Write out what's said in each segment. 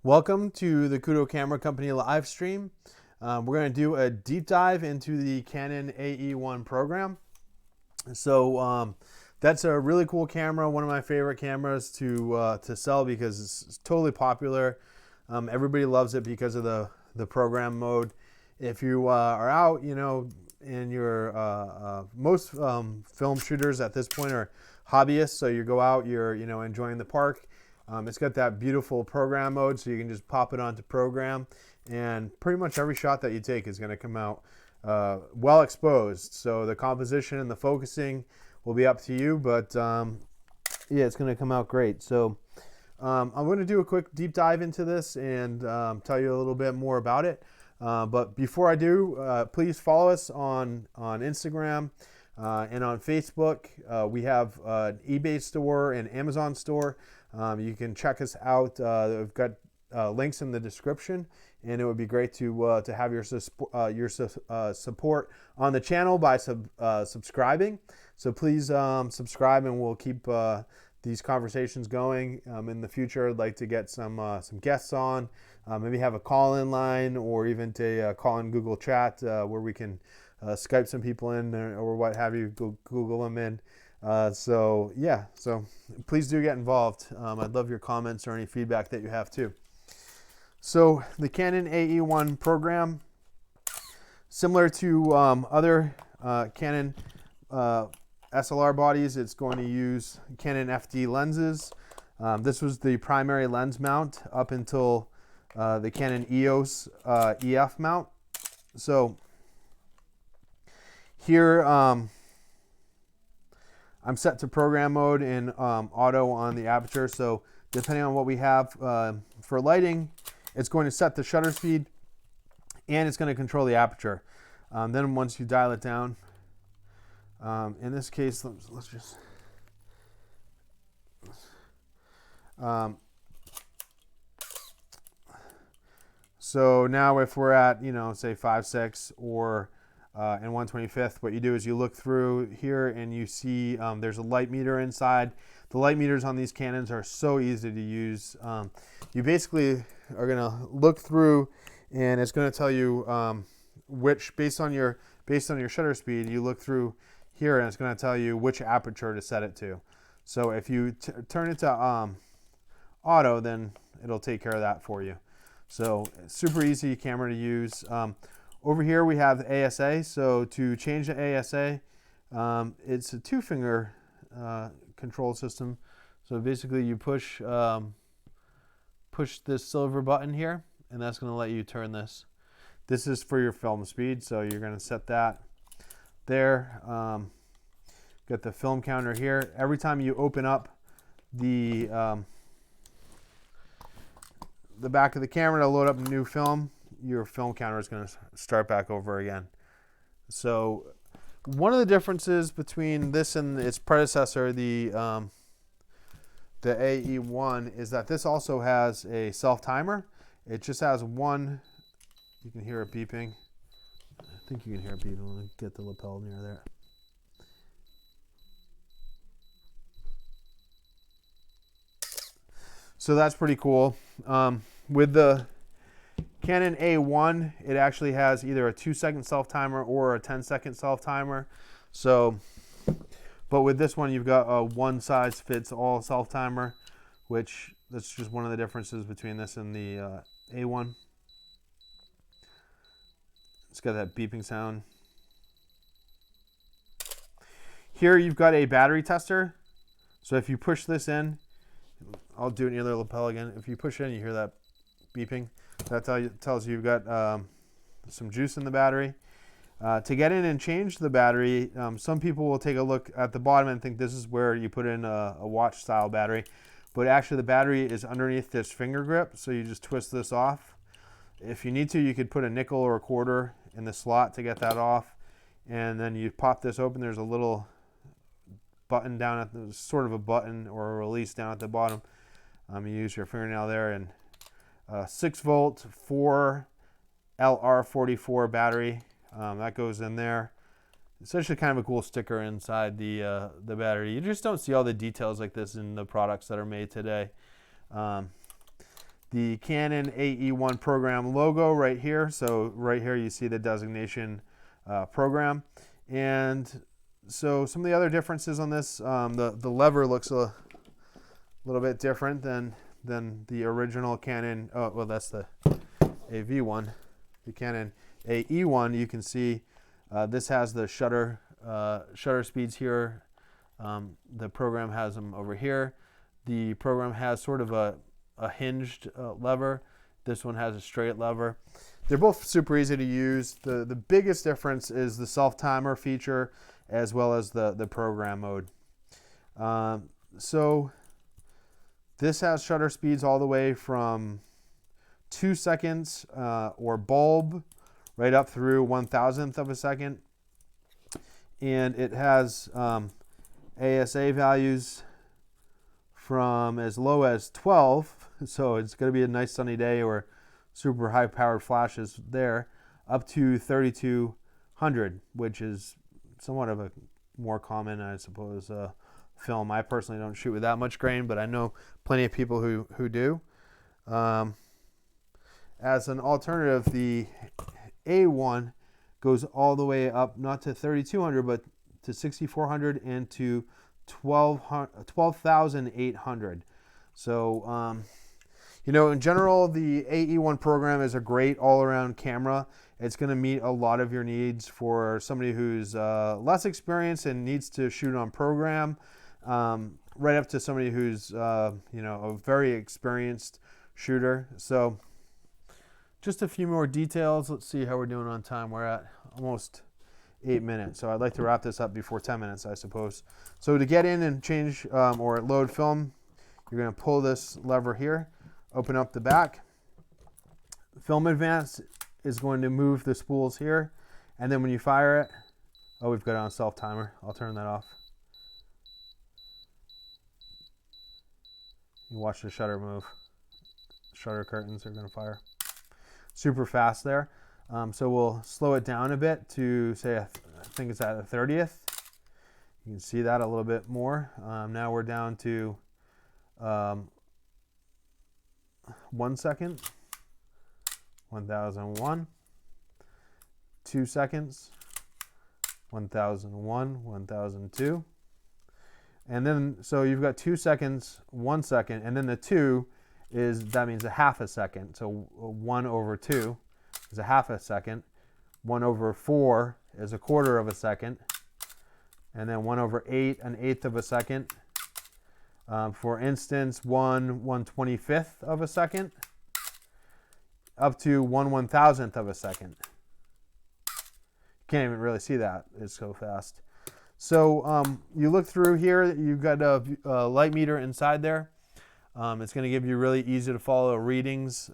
Welcome to the Kudo Camera Company live stream. We're going to do a deep dive into the Canon AE-1 program. So that's a really cool camera, one of my favorite cameras to sell because it's totally popular. Everybody loves it because of the program mode. If you are out, and most film shooters at this point are hobbyists, so you go out, you're enjoying the park. It's got that beautiful program mode, so you can just pop it onto program, and pretty much every shot that you take is going to come out well exposed. So the composition and the focusing will be up to you, but yeah, it's going to come out great. So I'm going to do a quick deep dive into this and tell you a little bit more about it. But before I do, please follow us on Instagram and on Facebook. We have an eBay store and Amazon store. You can check us out. We've got links in the description, and it would be great to have your support on the channel by subscribing. So please subscribe, and we'll keep these conversations going. In the future, I'd like to get some guests on, maybe have a call-in line, or even to call in Google Chat where we can Skype some people in or what have you, Google them in. So please do get involved. I'd love your comments or any feedback that you have too. So the Canon AE-1 program, similar to other Canon SLR bodies, it's going to use Canon FD lenses. This was the primary lens mount up until the Canon EOS EF mount. So here I'm set to program mode in auto on the aperture. So depending on what we have for lighting, it's going to set the shutter speed and it's going to control the aperture. Then once you dial it down, in this case, let's just so now if we're at, say 5.6 or in 1/25th, what you do is you look through here and you see there's a light meter inside. The light meters on these Canons are so easy to use. You basically are going to look through, and it's going to tell you which, based on your shutter speed, you look through here, and it's going to tell you which aperture to set it to. So if you turn it to auto, then it'll take care of that for you. So super easy camera to use. Over here we have the ASA. So to change the ASA, it's a two-finger control system. So basically you push this silver button here, and that's going to let you turn this. This is for your film speed, so you're going to set that there. Got the film counter here. Every time you open up the back of the camera to load up a new film, your film counter is going to start back over again. So one of the differences between this and its predecessor, the AE-1, is that this also has a self-timer. It just has one. You can hear it beeping. I think you can hear it beeping. Let me get the lapel near there. So that's pretty cool. With the Canon A1, it actually has either a 2-second self-timer or a 10-second self-timer. So, but with this one, you've got a one-size-fits-all self-timer, which that's just one of the differences between this and the A1. It's got that beeping sound. Here you've got a battery tester. So if you push this in, I'll do it near the lapel again. If you push it in, you hear that beeping. That tells you you've got some juice in the battery. To get in and change the battery, some people will take a look at the bottom and think this is where you put in a watch style battery, but actually the battery is underneath this finger grip, so you just twist this off. If you need to, you could put a nickel or a quarter in the slot to get that off, and then you pop this open. There's a little button down at the, sort of a button or a release down at the bottom. You use your fingernail there, and 6-volt 4 LR44 battery that goes in there. It's actually kind of a cool sticker inside the battery. You just don't see all the details like this in the products that are made today. the Canon AE-1 program logo right here. So right here you see the designation program. And so some of the other differences on this, the lever looks a little bit different than the original Canon. Oh, well, that's the AV1. The Canon AE-1, you can see this has the shutter speeds here. The program has them over here. The program has sort of a hinged lever. This one has a straight lever. They're both super easy to use. The biggest difference is the self-timer feature as well as the program mode. So this has shutter speeds all the way from 2 seconds or bulb right up through 1/1000th of a second. And it has ASA values from as low as 12, so it's going to be a nice sunny day or super high powered flashes there, up to 3200, which is somewhat of a more common, I suppose, film. I personally don't shoot with that much grain, but I know plenty of people who do. As an alternative, the A1 goes all the way up, not to 3200, but to 6400 and to 12,800. So, you know, in general, the AE-1 program is a great all-around camera. It's going to meet a lot of your needs for somebody who's less experienced and needs to shoot on program, right up to somebody who's, you know, a very experienced shooter. So just a few more details. Let's see how we're doing on time. We're at almost 8 minutes. So I'd like to wrap this up before 10 minutes, I suppose. So to get in and change or load film, you're going to pull this lever here, open up the back. Film advance is going to move the spools here. And then when you fire it, oh, we've got it on self timer. I'll turn that off. You watch the shutter move. Shutter curtains are going to fire. Super fast there. So we'll slow it down a bit to say, I think it's at a 30th. You can see that a little bit more. Now we're down to 1 second, 1001, 2 seconds, 1001, 1002. And then, so you've got 2 seconds, 1 second, and then the 2 that means a half a second. So 1 over 2 is a half a second. 1 over 4 is a quarter of a second. And then 1 over 8, an eighth of a second. For instance, 1/125th of a second, up to 1/1000th of a second. You can't even really see that. It's so fast. So you look through here, you've got a light meter inside there. It's going to give you really easy to follow readings.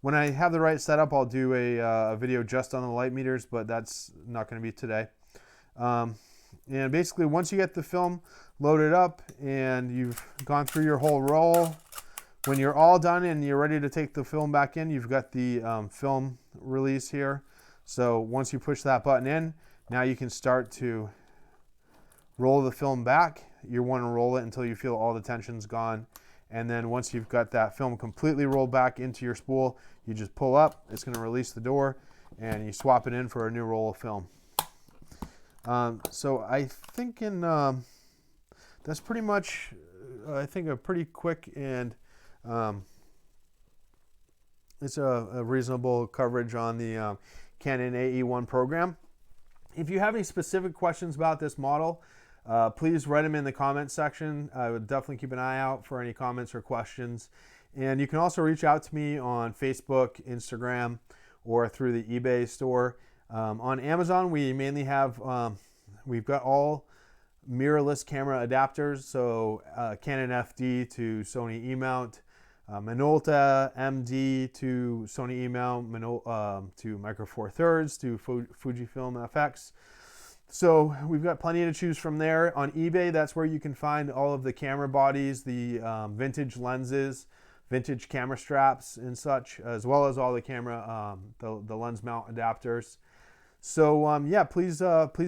When I have the right setup, I'll do a video just on the light meters, but that's not going to be today. And basically, once you get the film loaded up and you've gone through your whole roll, when you're all done and you're ready to take the film back in, you've got the film release here. So once you push that button in, now you can start to roll the film back. You want to roll it until you feel all the tension's gone. And then once you've got that film completely rolled back into your spool, you just pull up, it's going to release the door, and you swap it in for a new roll of film. So I think that's pretty much, I think, a pretty quick and it's a reasonable coverage on the Canon AE-1 program. If you have any specific questions about this model, please write them in the comments section. I would definitely keep an eye out for any comments or questions. And you can also reach out to me on Facebook, Instagram, or through the eBay store. On Amazon, we mainly have, we've got all mirrorless camera adapters. So Canon FD to Sony E-mount, Minolta MD to Sony E-mount, to Micro Four Thirds to Fujifilm FX. So we've got plenty to choose from there. On eBay, that's where you can find all of the camera bodies, the vintage lenses, vintage camera straps and such, as well as all the camera, the lens mount adapters. So yeah, please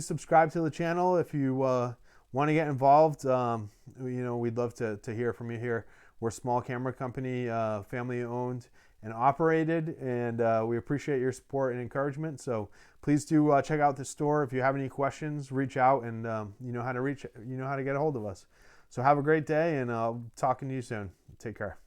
subscribe to the channel if you want to get involved. You know, we'd love to hear from you here We're a small camera company, family owned and operated, and we appreciate your support and encouragement. So please do check out the store. If you have any questions, reach out, and you know how to get a hold of us. So have a great day, and I'll talking to you soon. Take care.